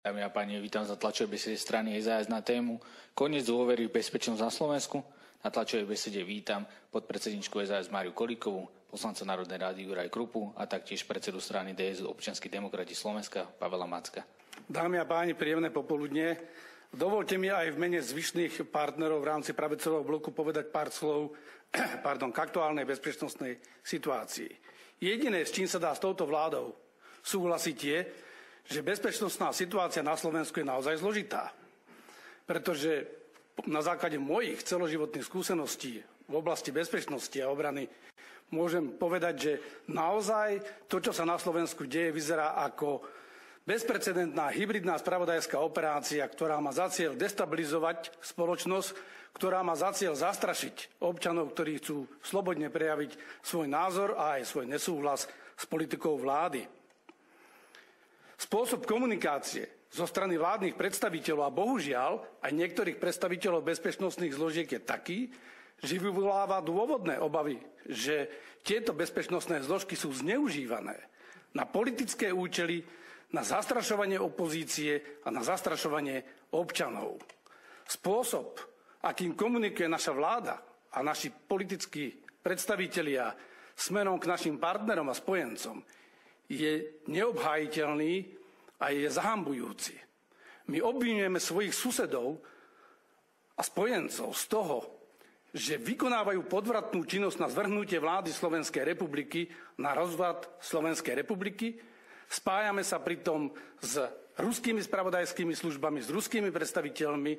Dámy a páni, vítam za tlačovej besede strany SAS na tému Koniec dôvery v bezpečnosť na Slovensku. Na tlačovej besede vítam podpredsedničku SAS Máriu Kolíkovú, poslanca Národnej rady Juraj Krupu a taktiež predsedu strany DS Občianski demokrati Slovenska Pavela Macka. Dámy a páni, príjemné popoludnie. Dovolte mi aj v mene zvyšných partnerov v rámci pravicového bloku povedať pár slov k aktuálnej bezpečnostnej situácii. Jediné, s čím sa dá s touto vládou súhlasiť, je, že bezpečnostná situácia na Slovensku je naozaj zložitá. Pretože na základe mojich celoživotných skúseností v oblasti bezpečnosti a obrany môžem povedať, že naozaj to, čo sa na Slovensku deje, vyzerá ako bezprecedentná hybridná spravodajská operácia, ktorá má za cieľ destabilizovať spoločnosť, ktorá má za cieľ zastrašiť občanov, ktorí chcú slobodne prejaviť svoj názor a aj svoj nesúhlas s politikou vlády. Spôsob komunikácie zo strany vládnych predstaviteľov a bohužiaľ aj niektorých predstaviteľov bezpečnostných zložiek je taký, že vyvoláva dôvodné obavy, že tieto bezpečnostné zložky sú zneužívané na politické účely, na zastrašovanie opozície a na zastrašovanie občanov. Spôsob, akým komunikuje naša vláda a naši politickí predstavitelia smerom k našim partnerom a spojencom, je neobhájiteľný a je zahanbujúci. My obviňujeme svojich susedov a spojencov z toho, že vykonávajú podvratnú činnosť na zvrhnutie vlády Slovenskej republiky, na rozvrat Slovenskej republiky. Spájame sa pritom s ruskými spravodajskými službami, s ruskými predstaviteľmi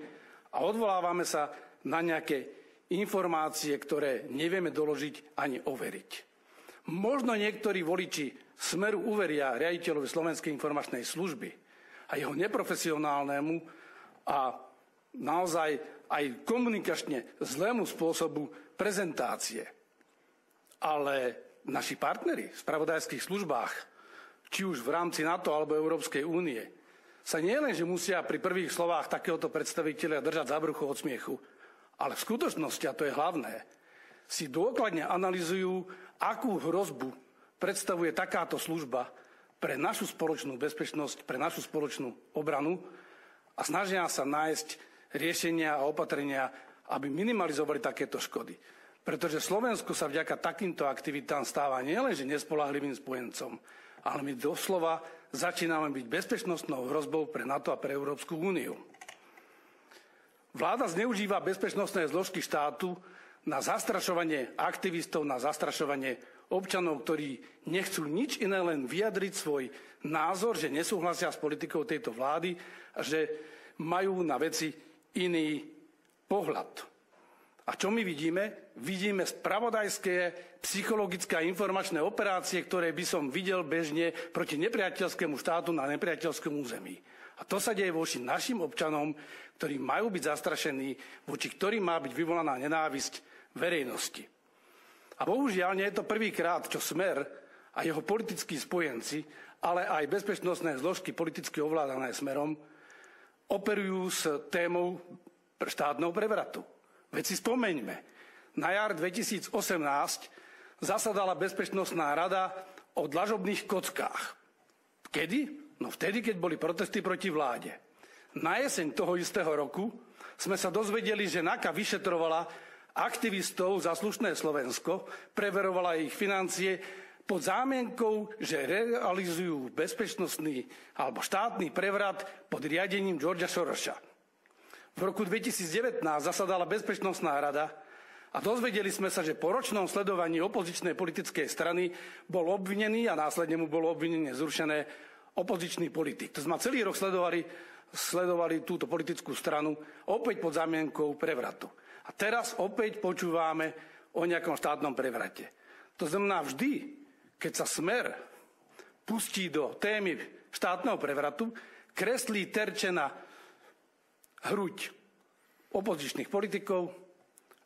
a odvolávame sa na nejaké informácie, ktoré nevieme doložiť ani overiť. Možno niektorí voliči Smeru uveria riaditeľovi Slovenskej informačnej služby a jeho neprofesionálnemu a naozaj aj komunikačne zlému spôsobu prezentácie. Ale naši partneri v spravodajských službách, či už v rámci NATO alebo Európskej únie, sa nielen, že musia pri prvých slovách takéhoto predstaviteľa držať za brucho od smiechu, ale v skutočnosti, a to je hlavné, si dôkladne analyzujú, akú hrozbu predstavuje takáto služba pre našu spoločnú bezpečnosť, pre našu spoločnú obranu a snažia sa nájsť riešenia a opatrenia, aby minimalizovali takéto škody. Pretože Slovensko sa vďaka takýmto aktivitám stáva nielenže nespoľahlivým spojencom, ale my doslova začíname byť bezpečnostnou hrozbou pre NATO a pre Európsku úniu. Vláda zneužíva bezpečnostné zložky štátu na zastrašovanie aktivistov, na zastrašovanie občanov, ktorí nechcú nič iné, len vyjadriť svoj názor, že nesúhlasia s politikou tejto vlády a že majú na veci iný pohľad. A čo my vidíme? Vidíme spravodajské, psychologické a informačné operácie, ktoré by som videl bežne proti nepriateľskému štátu na nepriateľskom území. A to sa deje voči našim občanom, ktorí majú byť zastrašení, voči ktorým má byť vyvolaná nenávisť verejnosti. A bohužiaľ nie je to prvýkrát, čo Smer a jeho politickí spojenci, ale aj bezpečnostné zložky politicky ovládané Smerom, operujú s témou štátneho prevratu. Veď si spomeňme, na jar 2018 zasadala Bezpečnostná rada o dlažobných kockách. Kedy? No vtedy, keď boli protesty proti vláde. Na jeseň toho istého roku sme sa dozvedeli, že NAKA vyšetrovala aktivistov za slušné Slovensko, preverovala ich financie pod zámienkou, že realizujú bezpečnostný alebo štátny prevrat pod riadením Georgea Sorosa. V roku 2019 zasadala Bezpečnostná rada a dozvedeli sme sa, že po ročnom sledovaní opozičnej politickej strany bol obvinený a následne mu bolo obvinenie zrušené opozičný politik. To sme celý rok sledovali túto politickú stranu opäť pod zámienkou prevratu. A teraz opäť počúvame o nejakom štátnom prevrate. To znamená vždy, keď sa Smer pustí do témy štátneho prevratu, kreslí terče na hruď opozičných politikov,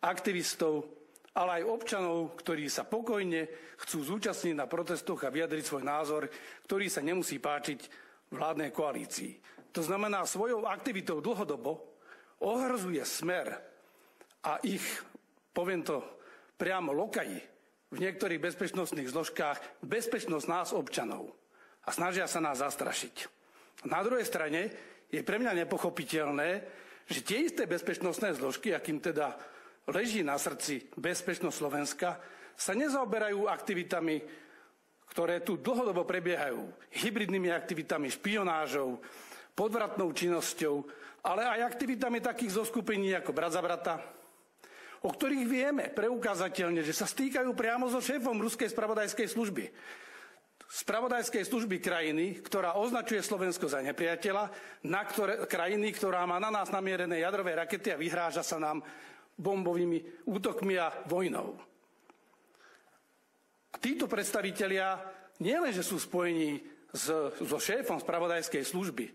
aktivistov, ale aj občanov, ktorí sa pokojne chcú zúčastniť na protestoch a vyjadriť svoj názor, ktorý sa nemusí páčiť vládnej koalícii. To znamená, svojou aktivitou dlhodobo ohrozuje Smer a ich, poviem to priamo, lokaji v niektorých bezpečnostných zložkách bezpečnosť nás občanov a snažia sa nás zastrašiť. Na druhej strane je pre mňa nepochopiteľné, že tie isté bezpečnostné zložky, akým teda leží na srdci bezpečnosť Slovenska, sa nezaoberajú aktivitami, ktoré tu dlhodobo prebiehajú. Hybridnými aktivitami, špionážou, podvratnou činnosťou, ale aj aktivitami takých zoskupení ako Brat za brata, o ktorých vieme preukázateľne, že sa stýkajú priamo so šéfom ruskej spravodajskej služby. Spravodajskej služby krajiny, ktorá označuje Slovensko za nepriateľa, krajiny, ktorá má na nás namierené jadrové rakety a vyhráža sa nám bombovými útokmi a vojnou. A títo predstavitelia nielenže sú spojení so šéfom spravodajskej služby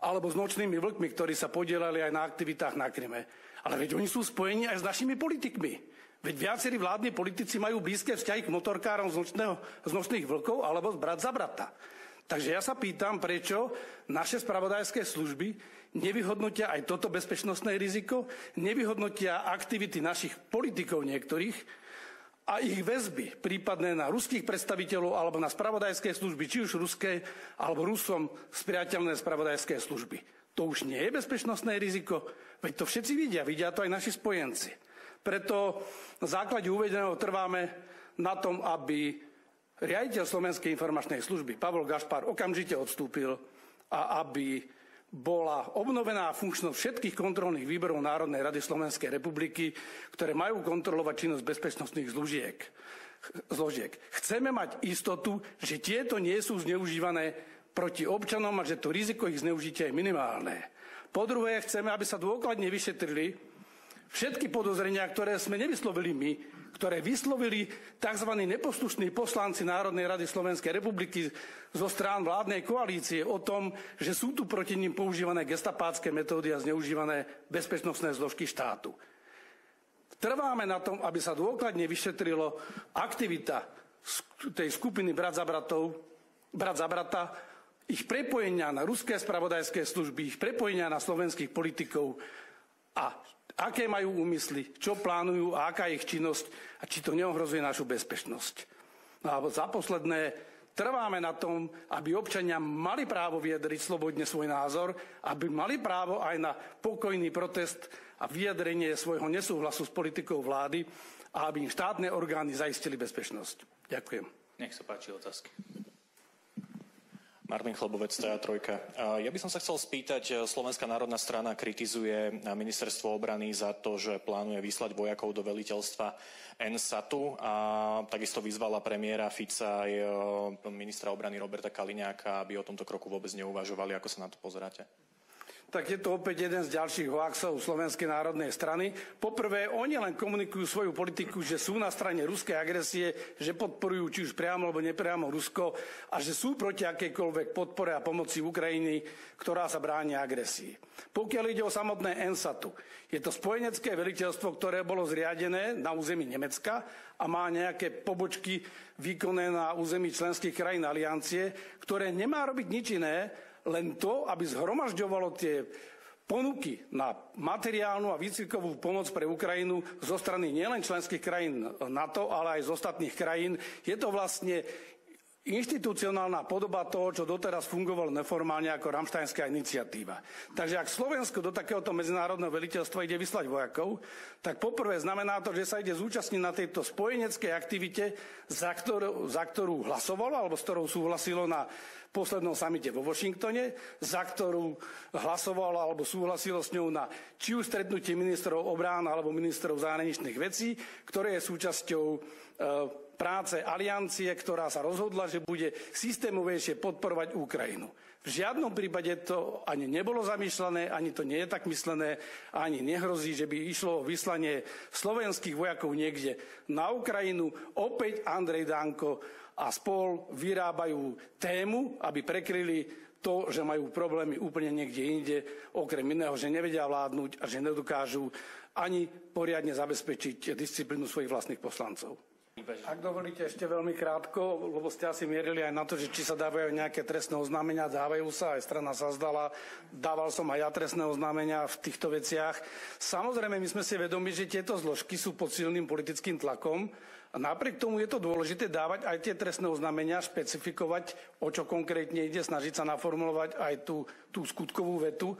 alebo s nočnými vlkmi, ktorí sa podielali aj na aktivitách na Kryme, ale veď oni sú spojení aj s našimi politikmi. Veď viacerí vládni politici majú blízke vzťahy k motorkárom z nočných vlkov alebo z Brat za brata. Takže ja sa pýtam, prečo naše spravodajské služby nevyhodnotia aj toto bezpečnostné riziko, nevyhodnotia aktivity našich politikov niektorých a ich väzby prípadné na ruských predstaviteľov alebo na spravodajské služby, či už ruské alebo Rusom spriateľné spravodajské služby. To už nie je bezpečnostné riziko, veď to všetci vidia to aj naši spojenci. Preto na základe uvedeného trváme na tom, aby riaditeľ Slovenskej informačnej služby Pavol Gašpar okamžite odstúpil a aby bola obnovená funkčnosť všetkých kontrolných výborov Národnej rady Slovenskej republiky, ktoré majú kontrolovať činnosť bezpečnostných zložiek. Chceme mať istotu, že tieto nie sú zneužívané proti občanom a že to riziko ich zneužitia je minimálne. Po druhé, chceme, aby sa dôkladne vyšetrili všetky podozrenia, ktoré sme nevyslovili my, ktoré vyslovili tzv. Neposlušní poslanci Národnej rady Slovenskej republiky zo strán vládnej koalície o tom, že sú tu proti nim používané gestapácké metódy a zneužívané bezpečnostné zložky štátu. Trváme na tom, aby sa dôkladne vyšetrilo aktivita tej skupiny Brat za brata, ich prepojenia na ruské spravodajské služby, ich prepojenia na slovenských politikov a aké majú úmysly, čo plánujú a aká je ich činnosť a či to neohrozuje našu bezpečnosť. No a za posledné, trváme na tom, aby občania mali právo vyjadriť slobodne svoj názor, aby mali právo aj na pokojný protest a vyjadrenie svojho nesúhlasu s politikou vlády a aby im štátne orgány zaistili bezpečnosť. Ďakujem. Nech sa páči otázky. Martin Chlebovec, TA3. Ja by som sa chcel spýtať, Slovenská národná strana kritizuje ministerstvo obrany za to, že plánuje vyslať vojakov do veliteľstva NSATu a takisto vyzvala premiéra Fica aj ministra obrany Roberta Kaliňáka, aby o tomto kroku vôbec neuvažovali. Ako sa na to pozeráte? Tak je to opäť jeden z ďalších hoaxov Slovenskej národnej strany. Poprvé, oni len komunikujú svoju politiku, že sú na strane ruskej agresie, že podporujú či už priamo alebo nepriamo Rusko a že sú proti akejkoľvek podpore a pomoci Ukrajiny, ktorá sa bráni agresii. Pokiaľ ide o samotné NSATu, je to spojenecké veliteľstvo, ktoré bolo zriadené na území Nemecka a má nejaké pobočky výkonné na území členských krajín aliancie, ktoré nemá robiť nič iné, len to, aby zhromažďovalo tie ponuky na materiálnu a výcvikovú pomoc pre Ukrajinu zo strany nielen členských krajín NATO, ale aj z ostatných krajín. Je to vlastne inštitucionálna podoba toho, čo doteraz fungovalo neformálne ako Ramštajnská iniciatíva. Takže ak Slovensko do takéhoto medzinárodného veliteľstva ide vyslať vojakov, tak poprvé znamená to, že sa ide zúčastniť na tejto spojeneckej aktivite, za ktorú hlasovalo alebo s ktorou súhlasilo na poslednom samite vo Washingtone, za ktorú hlasovalo alebo súhlasilo s ňou na či už stretnutie ministrov obrán alebo ministrov zahraničných vecí, ktoré je súčasťou práce aliancie, ktorá sa rozhodla, že bude systémovejšie podporovať Ukrajinu. V žiadnom prípade to ani nebolo zamýšľané, ani to nie je tak myslené, ani nehrozí, že by išlo o vyslanie slovenských vojakov niekde na Ukrajinu. Opäť Andrej Danko a spol vyrábajú tému, aby prekryli to, že majú problémy úplne niekde inde, okrem iného, že nevedia vládnuť a že nedokážu ani poriadne zabezpečiť disciplínu svojich vlastných poslancov. Ak dovolíte ešte veľmi krátko, lebo ste asi mierili aj na to, že či sa dávajú nejaké trestné oznámenia, dávajú sa, aj strana sa zdala, dával som aj ja trestné oznámenia v týchto veciach. Samozrejme, my sme si vedomi, že tieto zložky sú pod silným politickým tlakom a napriek tomu je to dôležité dávať aj tie trestné oznámenia, špecifikovať, o čo konkrétne ide, snažiť sa naformulovať aj tú skutkovú vetu.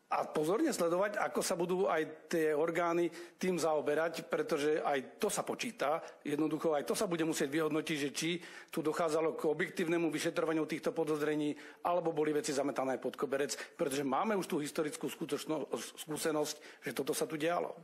A pozorne sledovať, ako sa budú aj tie orgány tým zaoberať, pretože aj to sa počíta. Jednoducho aj to sa bude musieť vyhodnotiť, že či tu dochádzalo k objektívnemu vyšetrovaniu týchto podozrení, alebo boli veci zametané pod koberec, pretože máme už tú historickú skúsenosť, že toto sa tu dialo.